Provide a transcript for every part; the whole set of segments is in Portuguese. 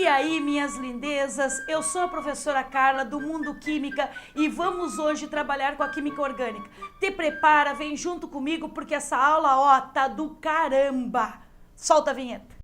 aí, minhas lindezas, eu sou a professora Carla do Mundo Química e vamos hoje trabalhar com a química orgânica. Te prepara, vem junto comigo porque essa aula, ó, tá do caramba. Solta a vinheta.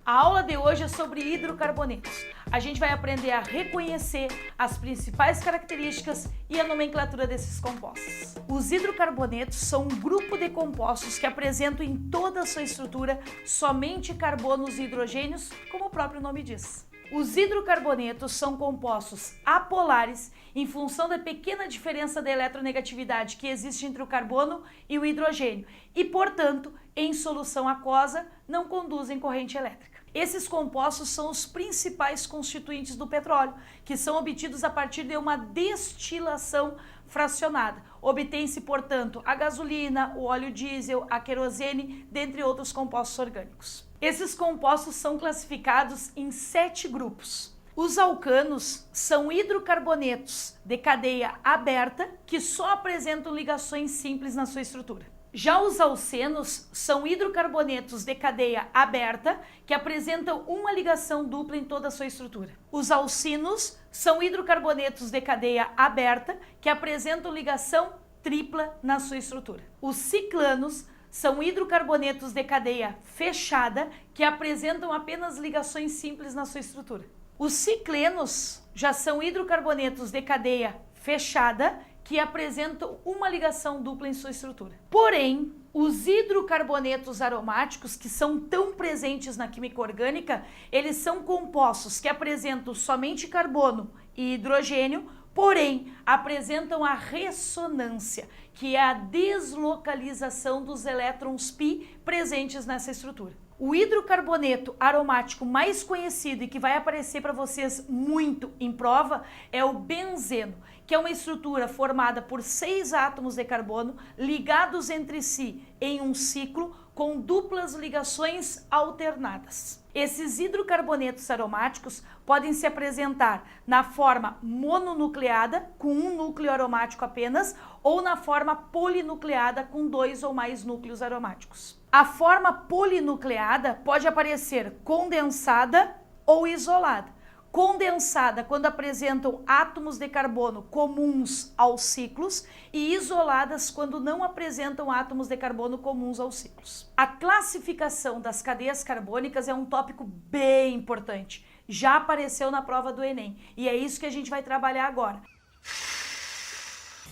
A aula de hoje é sobre hidrocarbonetos. A gente vai aprender a reconhecer as principais características e a nomenclatura desses compostos. Os hidrocarbonetos são um grupo de compostos que apresentam em toda a sua estrutura somente carbonos e hidrogênios, como o próprio nome diz. Os hidrocarbonetos são compostos apolares em função da pequena diferença de eletronegatividade que existe entre o carbono e o hidrogênio e, portanto, em solução aquosa, não conduzem corrente elétrica. Esses compostos são os principais constituintes do petróleo, que são obtidos a partir de uma destilação fracionada. Obtém-se, portanto, a gasolina, o óleo diesel, a querosene, dentre outros compostos orgânicos. Esses compostos são classificados em 7 grupos. Os alcanos são hidrocarbonetos de cadeia aberta que só apresentam ligações simples na sua estrutura. Já os alcenos são hidrocarbonetos de cadeia aberta que apresentam uma ligação dupla em toda a sua estrutura. Os alcinos são hidrocarbonetos de cadeia aberta que apresentam ligação tripla na sua estrutura. Os ciclanos são hidrocarbonetos de cadeia fechada que apresentam apenas ligações simples na sua estrutura. Os ciclenos já são hidrocarbonetos de cadeia fechada que apresentam uma ligação dupla em sua estrutura. Porém, os hidrocarbonetos aromáticos, que são tão presentes na química orgânica, eles são compostos que apresentam somente carbono e hidrogênio, porém apresentam a ressonância, que é a deslocalização dos elétrons π presentes nessa estrutura. O hidrocarboneto aromático mais conhecido e que vai aparecer para vocês muito em prova é o benzeno, que é uma estrutura formada por 6 átomos de carbono ligados entre si em um ciclo com duplas ligações alternadas. Esses hidrocarbonetos aromáticos podem se apresentar na forma mononucleada, com um núcleo aromático apenas, ou na forma polinucleada, com 2 ou mais núcleos aromáticos. A forma polinucleada pode aparecer condensada ou isolada. Condensada quando apresentam átomos de carbono comuns aos ciclos e isoladas quando não apresentam átomos de carbono comuns aos ciclos. A classificação das cadeias carbônicas é um tópico bem importante. Já apareceu na prova do Enem e é isso que a gente vai trabalhar agora.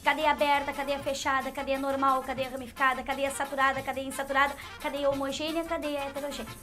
Cadeia aberta, cadeia fechada, cadeia normal, cadeia ramificada, cadeia saturada, cadeia insaturada, cadeia homogênea, cadeia heterogênea.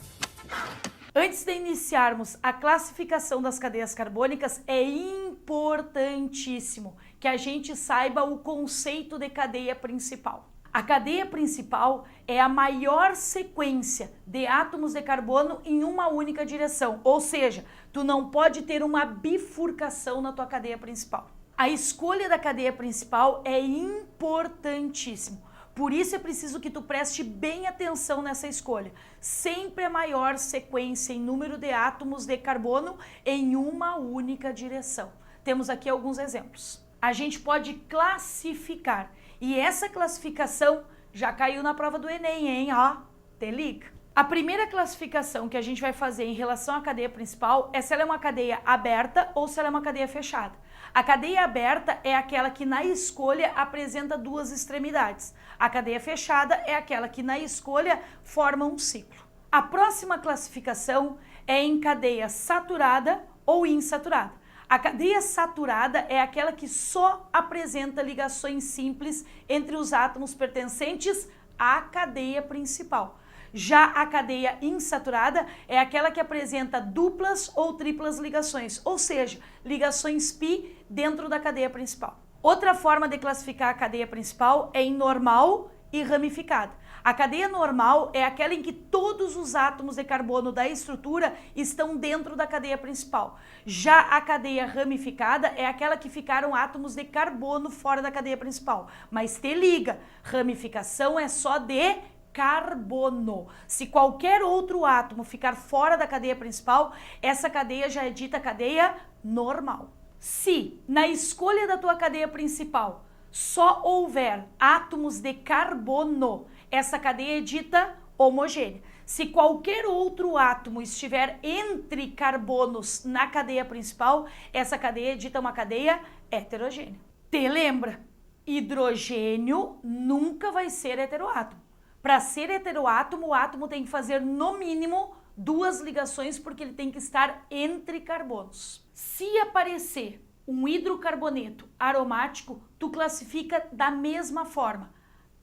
Antes de iniciarmos a classificação das cadeias carbônicas, é importantíssimo que a gente saiba o conceito de cadeia principal. A cadeia principal é a maior sequência de átomos de carbono em uma única direção, ou seja, tu não pode ter uma bifurcação na tua cadeia principal. A escolha da cadeia principal é importantíssimo. Por isso é preciso que tu preste bem atenção nessa escolha. Sempre a maior sequência em número de átomos de carbono em uma única direção. Temos aqui alguns exemplos. A gente pode classificar. E essa classificação já caiu na prova do Enem, hein? Ó, te liga. A primeira classificação que a gente vai fazer em relação à cadeia principal é se ela é uma cadeia aberta ou se ela é uma cadeia fechada. A cadeia aberta é aquela que na escolha apresenta 2 extremidades. A cadeia fechada é aquela que na escolha forma um ciclo. A próxima classificação é em cadeia saturada ou insaturada. A cadeia saturada é aquela que só apresenta ligações simples entre os átomos pertencentes à cadeia principal. Já a cadeia insaturada é aquela que apresenta duplas ou triplas ligações, ou seja, ligações π dentro da cadeia principal. Outra forma de classificar a cadeia principal é em normal e ramificada. A cadeia normal é aquela em que todos os átomos de carbono da estrutura estão dentro da cadeia principal. Já a cadeia ramificada é aquela que ficaram átomos de carbono fora da cadeia principal. Mas te liga, ramificação é só de carbono. Se qualquer outro átomo ficar fora da cadeia principal, essa cadeia já é dita cadeia normal. Se na escolha da tua cadeia principal só houver átomos de carbono, essa cadeia é dita homogênea. Se qualquer outro átomo estiver entre carbonos na cadeia principal, essa cadeia é dita uma cadeia heterogênea. Te lembra? Hidrogênio nunca vai ser heteroátomo. Para ser heteroátomo, o átomo tem que fazer no mínimo 2 ligações porque ele tem que estar entre carbonos. Se aparecer um hidrocarboneto aromático, tu classifica da mesma forma.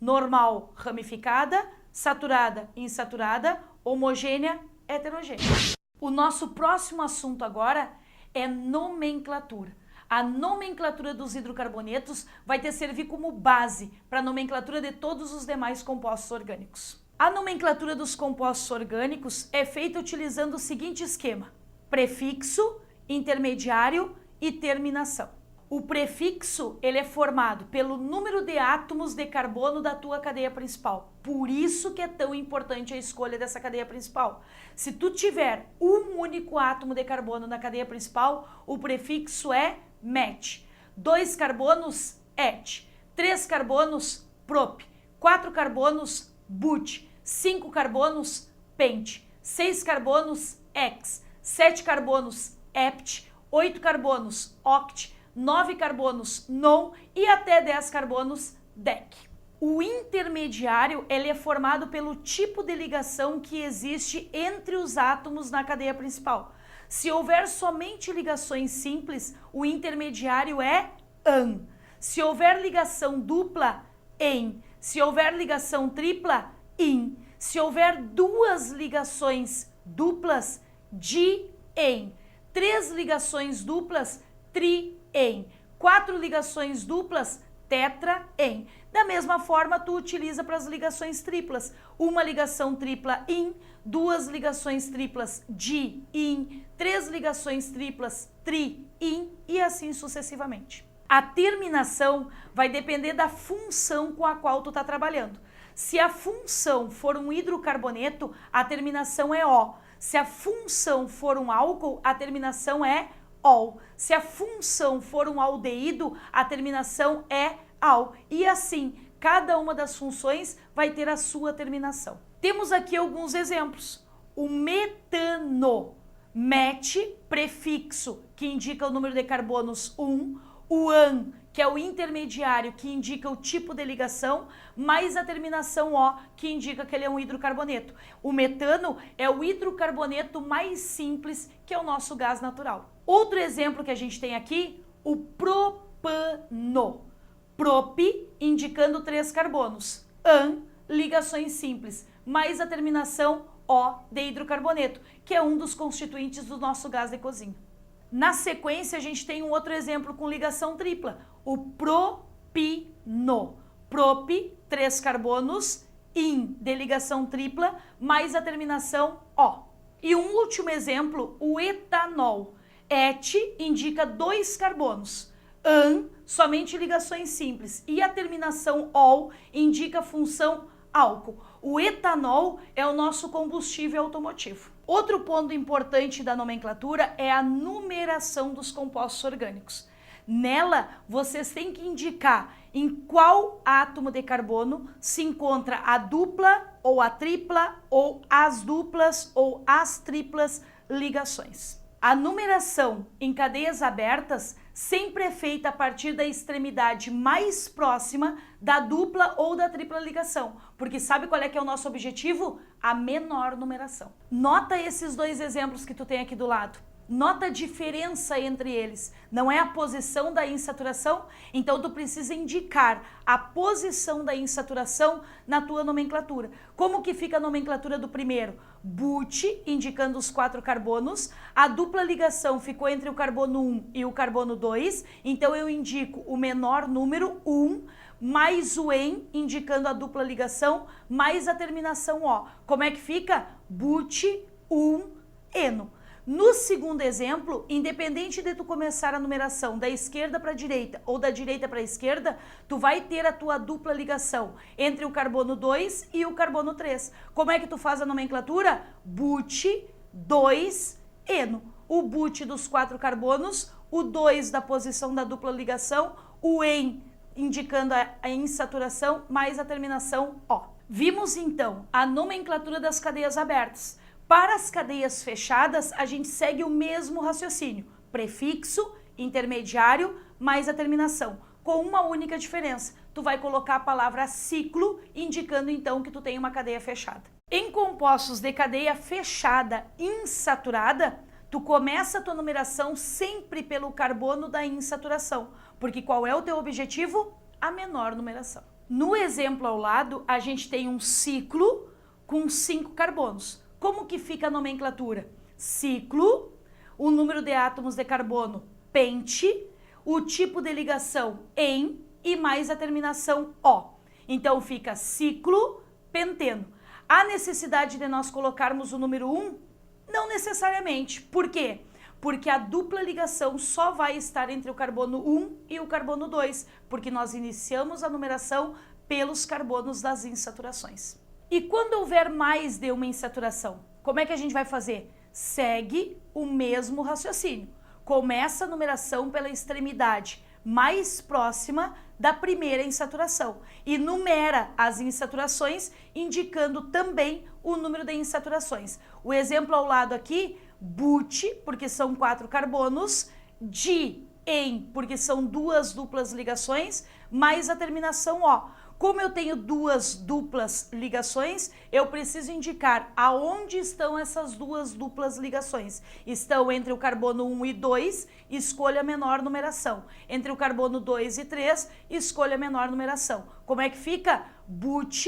Normal, ramificada, saturada, insaturada, homogênea, heterogênea. O nosso próximo assunto agora é nomenclatura. A nomenclatura dos hidrocarbonetos vai te servir como base para a nomenclatura de todos os demais compostos orgânicos. A nomenclatura dos compostos orgânicos é feita utilizando o seguinte esquema: prefixo, intermediário e terminação. O prefixo ele é formado pelo número de átomos de carbono da tua cadeia principal. Por isso que é tão importante a escolha dessa cadeia principal. Se tu tiver um único átomo de carbono na cadeia principal, o prefixo é met. 2 carbonos, et. 3 carbonos, prop. 4 carbonos, but. 5 carbonos, pent. 6 carbonos, ex. 7 carbonos, hept. 8 carbonos, oct. 9 carbonos, non e até 10 carbonos, dec. O intermediário ele é formado pelo tipo de ligação que existe entre os átomos na cadeia principal. Se houver somente ligações simples, o intermediário é an. Se houver ligação dupla, en. Se houver ligação tripla, in. Se houver 2 ligações duplas, di-en. 3 ligações duplas, tri-en. 4 ligações duplas, tetra-en. Da mesma forma, tu utiliza para as ligações triplas. Uma ligação tripla in, 2 ligações triplas di-in, 3 ligações triplas tri-in e assim sucessivamente. A terminação vai depender da função com a qual tu está trabalhando. Se a função for um hidrocarboneto, a terminação é O. Se a função for um álcool, a terminação é ol. Se a função for um aldeído, a terminação é al. E assim, cada uma das funções vai ter a sua terminação. Temos aqui alguns exemplos. O metano, met, prefixo, que indica o número de carbonos 1. O an, que é o intermediário, que indica o tipo de ligação, mais a terminação O, que indica que ele é um hidrocarboneto. O metano é o hidrocarboneto mais simples, que é o nosso gás natural. Outro exemplo que a gente tem aqui, o propano. Prop, indicando 3 carbonos. An, ligações simples, mais a terminação O de hidrocarboneto, que é um dos constituintes do nosso gás de cozinha. Na sequência, a gente tem um outro exemplo com ligação tripla, o propino. Prop, 3 carbonos, in, de ligação tripla, mais a terminação O. E um último exemplo, o etanol. Et indica 2 carbonos. An, somente ligações simples. E a terminação ol indica a função álcool. O etanol é o nosso combustível automotivo. Outro ponto importante da nomenclatura é a numeração dos compostos orgânicos. Nela, vocês têm que indicar em qual átomo de carbono se encontra a dupla ou a tripla ou as duplas ou as triplas ligações. A numeração em cadeias abertas sempre é feita a partir da extremidade mais próxima da dupla ou da tripla ligação, porque sabe qual é que é o nosso objetivo? A menor numeração. Nota esses 2 exemplos que tu tem aqui do lado. Nota a diferença entre eles. Não é a posição da insaturação? Então tu precisa indicar a posição da insaturação na tua nomenclatura. Como que fica a nomenclatura do primeiro? But, indicando os 4 carbonos. A dupla ligação ficou entre o carbono 1 e o carbono 2. Então eu indico o menor número 1, mais o en, indicando a dupla ligação, mais a terminação O. Como é que fica? But, eno. No segundo exemplo, independente de tu começar a numeração da esquerda para a direita ou da direita para a esquerda, tu vai ter a tua dupla ligação entre o carbono 2 e o carbono 3. Como é que tu faz a nomenclatura? But, 2, eno. O but dos 4 carbonos, o 2 da posição da dupla ligação, o em indicando a insaturação, mais a terminação O. Vimos então a nomenclatura das cadeias abertas. Para as cadeias fechadas, a gente segue o mesmo raciocínio, prefixo, intermediário, mais a terminação, com uma única diferença. Tu vai colocar a palavra ciclo, indicando então que tu tem uma cadeia fechada. Em compostos de cadeia fechada insaturada, tu começa a tua numeração sempre pelo carbono da insaturação, porque qual é o teu objetivo? A menor numeração. No exemplo ao lado, a gente tem um ciclo com 5 carbonos. Como que fica a nomenclatura? Ciclo, o número de átomos de carbono, pente, o tipo de ligação em e mais a terminação O. Então fica ciclo penteno. Há necessidade de nós colocarmos o número 1? Não necessariamente. Por quê? Porque a dupla ligação só vai estar entre o carbono 1 e o carbono 2, porque nós iniciamos a numeração pelos carbonos das insaturações. E quando houver mais de uma insaturação, como é que a gente vai fazer? Segue o mesmo raciocínio. Começa a numeração pela extremidade mais próxima da primeira insaturação e numera as insaturações, indicando também o número de insaturações. O exemplo ao lado aqui, but, porque são 4 carbonos, di, em, porque são 2 duplas ligações, mais a terminação O. Como eu tenho 2 duplas ligações, eu preciso indicar aonde estão essas 2 duplas ligações. Estão entre o carbono 1 e 2, escolha a menor numeração. Entre o carbono 2 e 3, escolha a menor numeração. Como é que fica? But,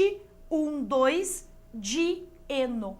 1, 2, dieno.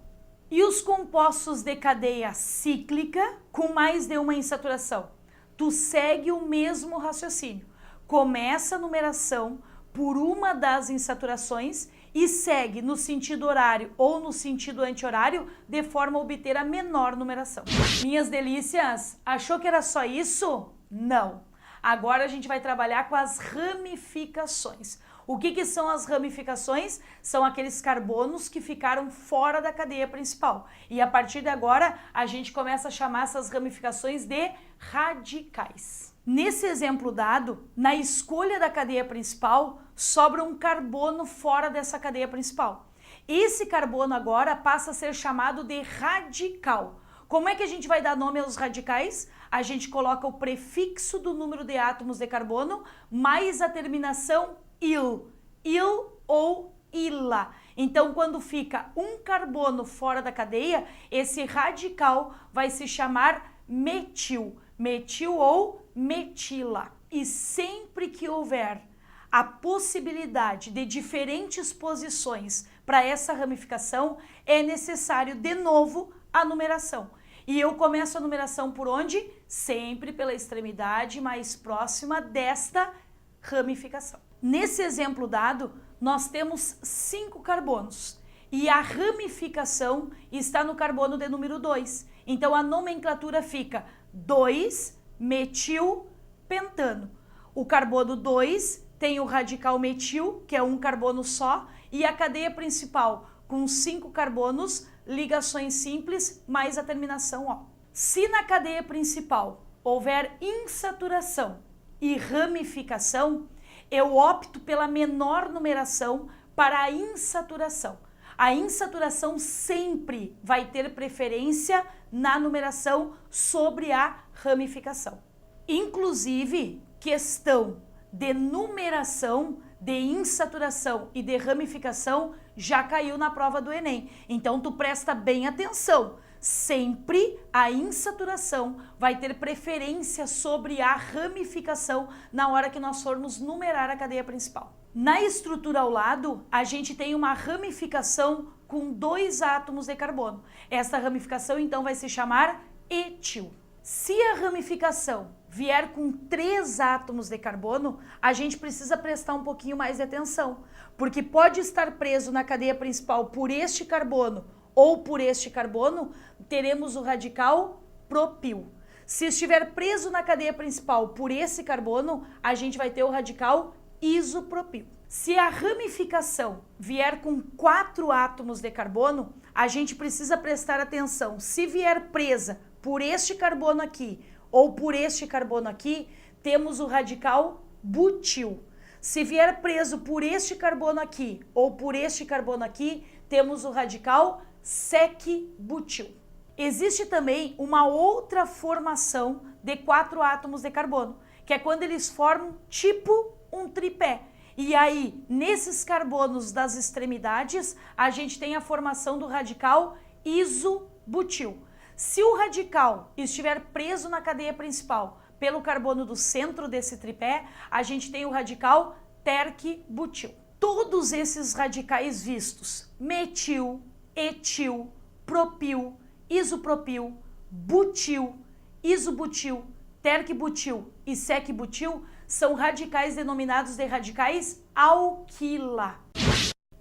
E os compostos de cadeia cíclica com mais de uma insaturação? Tu segue o mesmo raciocínio. Começa a numeração por uma das insaturações e segue no sentido horário ou no sentido anti-horário de forma a obter a menor numeração. Minhas delícias, achou que era só isso? Não. Agora a gente vai trabalhar com as ramificações. O que são as ramificações? São aqueles carbonos que ficaram fora da cadeia principal. E a partir de agora, a gente começa a chamar essas ramificações de radicais. Nesse exemplo dado, na escolha da cadeia principal, sobra um carbono fora dessa cadeia principal. Esse carbono agora passa a ser chamado de radical. Como é que a gente vai dar nome aos radicais? A gente coloca o prefixo do número de átomos de carbono mais a terminação il ou ila. Então, quando fica um carbono fora da cadeia, esse radical vai se chamar metil. Metil ou metila. E sempre que houver a possibilidade de diferentes posições para essa ramificação, é necessário de novo a numeração. E eu começo a numeração por onde? Sempre pela extremidade mais próxima desta ramificação. Nesse exemplo dado, nós temos 5 carbonos e a ramificação está no carbono de número 2. Então a nomenclatura fica 2-metil-pentano. O carbono 2 tem o radical metil, que é um carbono só, e a cadeia principal com 5 carbonos, ligações simples, mais a terminação O. Se na cadeia principal houver insaturação e ramificação, eu opto pela menor numeração para a insaturação. A insaturação sempre vai ter preferência na numeração sobre a ramificação. Inclusive, questão de numeração, de insaturação e de ramificação já caiu na prova do Enem. Então, tu presta bem atenção. Sempre a insaturação vai ter preferência sobre a ramificação na hora que nós formos numerar a cadeia principal. Na estrutura ao lado, a gente tem uma ramificação com 2 átomos de carbono. Essa ramificação, então, vai se chamar etil. Se a ramificação vier com 3 átomos de carbono, a gente precisa prestar um pouquinho mais de atenção, porque pode estar preso na cadeia principal por este carbono ou por este carbono, teremos o radical propil. Se estiver preso na cadeia principal por esse carbono, a gente vai ter o radical isopropil. Se a ramificação vier com 4 átomos de carbono, a gente precisa prestar atenção. Se vier presa por este carbono aqui ou por este carbono aqui, temos o radical butil. Se vier preso por este carbono aqui ou por este carbono aqui, temos o radical sec-butil. Existe também uma outra formação de 4 átomos de carbono, que é quando eles formam tipo um tripé. E aí, nesses carbonos das extremidades, a gente tem a formação do radical isobutil. Se o radical estiver preso na cadeia principal pelo carbono do centro desse tripé, a gente tem o radical terc-butil. Todos esses radicais vistos, metil, etil, propil, isopropil, butil, isobutil, terc-butil e sec-butil são radicais denominados de radicais alquila.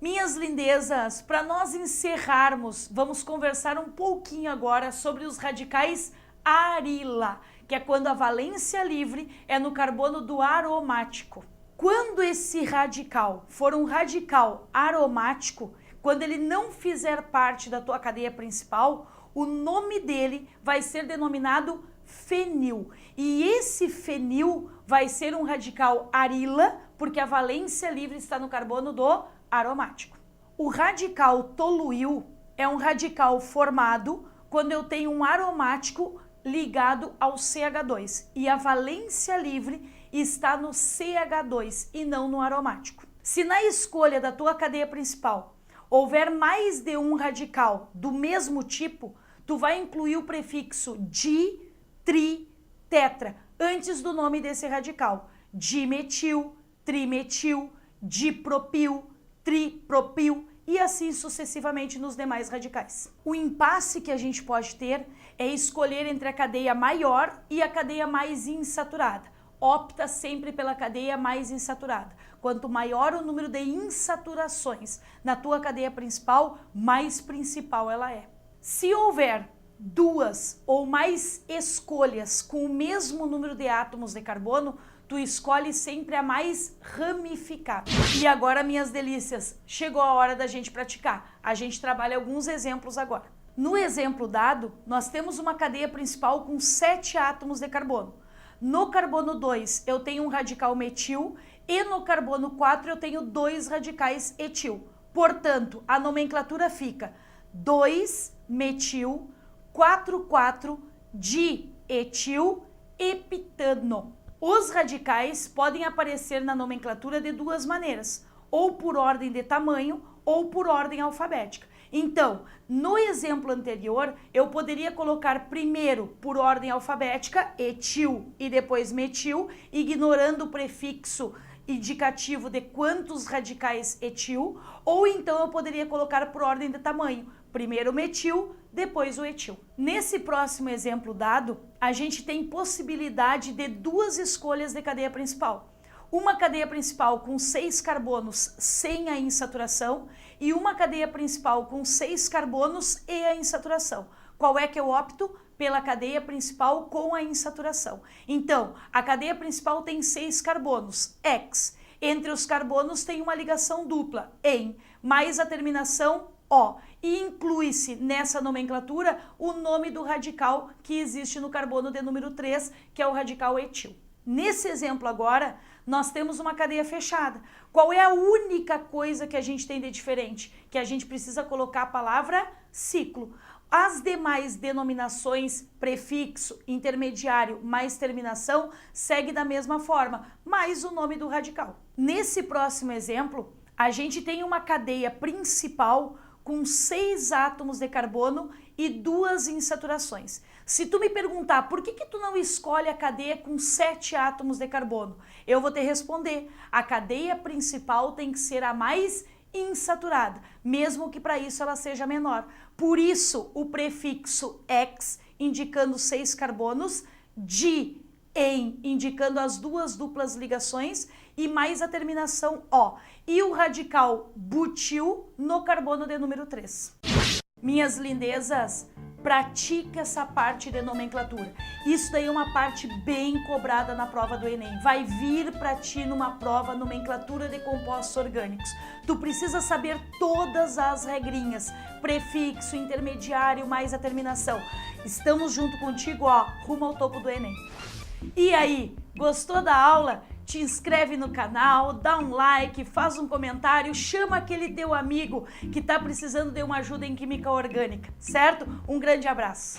Minhas lindezas, para nós encerrarmos, vamos conversar um pouquinho agora sobre os radicais arila, que é quando a valência livre é no carbono do aromático. Quando esse radical for um radical aromático, quando ele não fizer parte da tua cadeia principal, o nome dele vai ser denominado fenil. E esse fenil vai ser um radical arila, porque a valência livre está no carbono do aromático. O radical toluil é um radical formado quando eu tenho um aromático ligado ao CH2 e a valência livre está no CH2 e não no aromático. Se na escolha da tua cadeia principal houver mais de um radical do mesmo tipo, tu vai incluir o prefixo di, tri, tetra antes do nome desse radical. Dimetil, trimetil, dipropil, tripropil e assim sucessivamente nos demais radicais. O impasse que a gente pode ter é escolher entre a cadeia maior e a cadeia mais insaturada. Opta sempre pela cadeia mais insaturada. Quanto maior o número de insaturações na tua cadeia principal, mais principal ela é. Se houver 2 ou mais escolhas com o mesmo número de átomos de carbono, tu escolhe sempre a mais ramificada. E agora, minhas delícias, chegou a hora da gente praticar. A gente trabalha alguns exemplos agora. No exemplo dado, nós temos uma cadeia principal com 7 átomos de carbono. No carbono 2 eu tenho um radical metil e no carbono 4 eu tenho 2 radicais etil. Portanto, a nomenclatura fica 2-metil, 4,4 dietil epitano. Os radicais podem aparecer na nomenclatura de 2 maneiras, ou por ordem de tamanho ou por ordem alfabética. Então, no exemplo anterior, eu poderia colocar primeiro por ordem alfabética etil e depois metil, ignorando o prefixo indicativo de quantos radicais etil, ou então eu poderia colocar por ordem de tamanho, primeiro o metil, depois o etil. Nesse próximo exemplo dado, a gente tem possibilidade de 2 escolhas de cadeia principal. Uma cadeia principal com 6 carbonos sem a insaturação e uma cadeia principal com 6 carbonos e a insaturação. Qual é que eu opto? Pela cadeia principal com a insaturação. Então, a cadeia principal tem 6 carbonos, X. Entre os carbonos tem uma ligação dupla, em, mais a terminação O. E inclui-se nessa nomenclatura o nome do radical que existe no carbono de número 3, que é o radical etil. Nesse exemplo agora, nós temos uma cadeia fechada. Qual é a única coisa que a gente tem de diferente? Que a gente precisa colocar a palavra ciclo. As demais denominações, prefixo, intermediário, mais terminação, segue da mesma forma, mais o nome do radical. Nesse próximo exemplo, a gente tem uma cadeia principal com 6 átomos de carbono e 2 insaturações. Se tu me perguntar por que tu não escolhe a cadeia com 7 átomos de carbono, eu vou te responder, a cadeia principal tem que ser a mais insaturada, mesmo que para isso ela seja menor. Por isso, o prefixo X, indicando 6 carbonos, di, em, indicando as 2 duplas ligações, e mais a terminação O. E o radical butil no carbono de número 3. Minhas lindezas, pratica essa parte de nomenclatura. Isso daí é uma parte bem cobrada na prova do Enem. Vai vir para ti numa prova nomenclatura de compostos orgânicos. Tu precisa saber todas as regrinhas, prefixo, intermediário, mais a terminação. Estamos junto contigo, ó, rumo ao topo do Enem. E aí, gostou da aula? Te inscreve no canal, dá um like, faz um comentário, chama aquele teu amigo que está precisando de uma ajuda em química orgânica, certo? Um grande abraço!